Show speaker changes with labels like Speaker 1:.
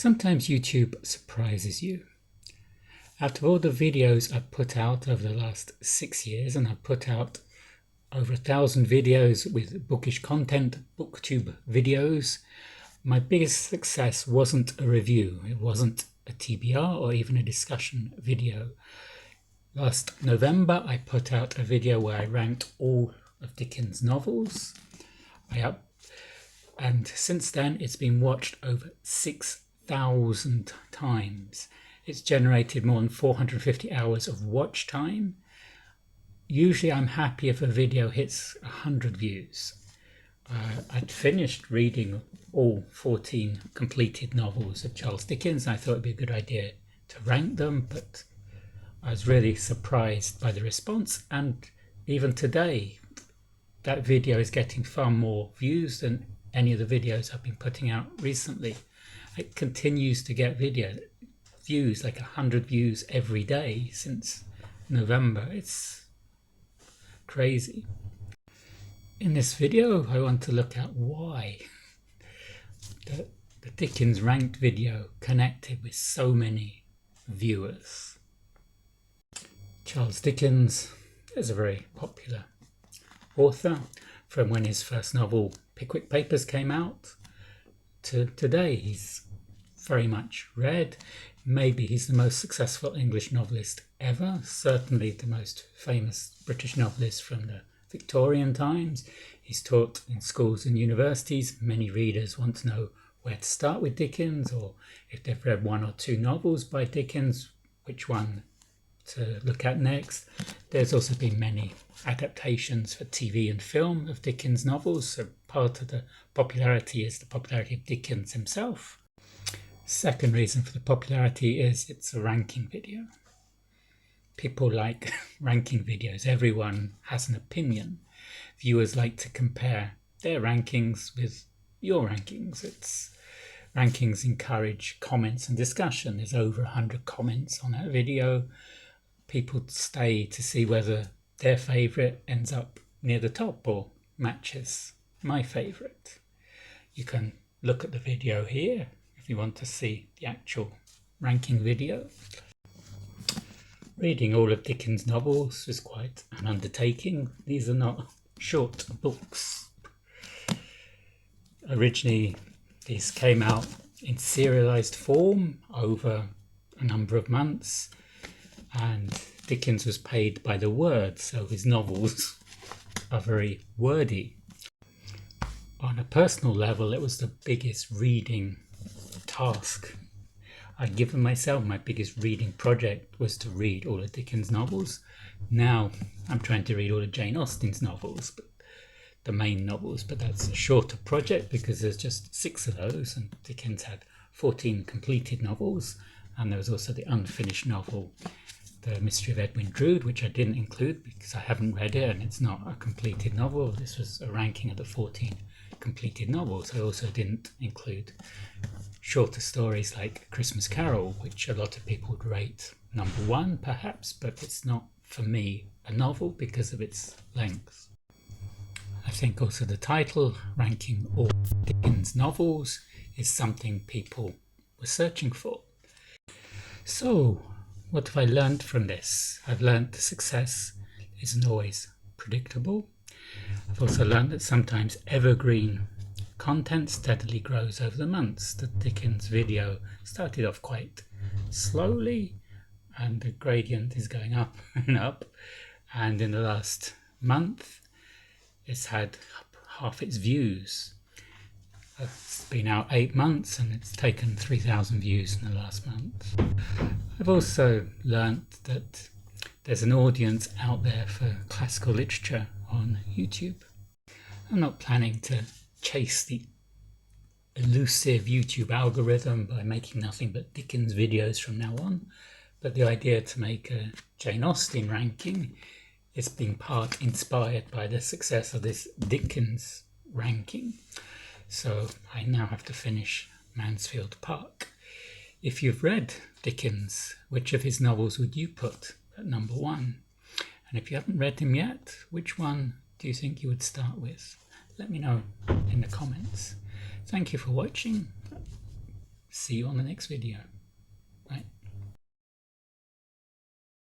Speaker 1: Sometimes YouTube surprises you. Out of all the videos I've put out over the last 6 years, and I've put out over 1,000 videos with bookish content, booktube videos, my biggest success wasn't a review. It wasn't a TBR or even a discussion video. Last November, I put out a video where I ranked all of Dickens' novels. And since then, it's been watched over 6,000 times. It's generated more than 450 hours of watch time. Usually I'm happy if a video hits 100 views. I'd finished reading all 14 completed novels of Charles Dickens. I thought it'd be a good idea to rank them, but I was really surprised by the response. And even today, that video is getting far more views than any of the videos I've been putting out recently. It continues to get views, like 100 views every day since November. It's crazy. In this video, I want to look at why the Dickens ranked video connected with so many viewers. Charles Dickens is a very popular author. From when his first novel, Pickwick Papers, came out to today, he's very much read. Maybe he's the most successful English novelist ever, certainly the most famous British novelist from the Victorian times. He's taught in schools and universities. Many readers want to know where to start with Dickens, or if they've read one or two novels by Dickens, which one to look at next. There's also been many adaptations for TV and film of Dickens novels, so part of the popularity is the popularity of Dickens himself. Second reason for the popularity is it's a ranking video. People like ranking videos. Everyone has an opinion. Viewers like to compare their rankings with your rankings. Rankings encourage comments and discussion. There's over 100 comments on that video. People stay to see whether their favourite ends up near the top or matches my favourite. You can look at the video here if you want to see the actual ranking video. Reading all of Dickens' novels is quite an undertaking. These are not short books. Originally, these came out in serialised form over a number of months, and Dickens was paid by the word, so his novels are very wordy. On a personal level, it was the biggest reading task I'd given myself. My biggest reading project was to read all of Dickens' novels. Now I'm trying to read all of Jane Austen's novels, the main novels, but that's a shorter project because there's just 6 of those, and Dickens had 14 completed novels, and there was also the unfinished novel, The Mystery of Edwin Drood, which I didn't include because I haven't read it and it's not a completed novel. This was a ranking of the 14 completed novels. I also didn't include shorter stories like Christmas Carol, which a lot of people would rate number 1 perhaps, but it's not for me a novel because of its length. I think also the title, ranking all Dickens novels, is something people were searching for. So what have I learned from this? I've learned that success isn't always predictable. I've also learned that sometimes evergreen content steadily grows over the months. The Dickens video started off quite slowly, and the gradient is going up and up. And in the last month, it's had half its views. It's been out 8 months and it's taken 3,000 views in the last month. I've also learnt that there's an audience out there for classical literature on YouTube. I'm not planning to chase the elusive YouTube algorithm by making nothing but Dickens videos from now on, but the idea to make a Jane Austen ranking is being part inspired by the success of this Dickens ranking. So I now have to finish Mansfield Park. If you've read Dickens, which of his novels would you put at number 1? And if you haven't read him yet, which one do you think you would start with? Let me know in the comments. Thank you for watching. See you on the next video.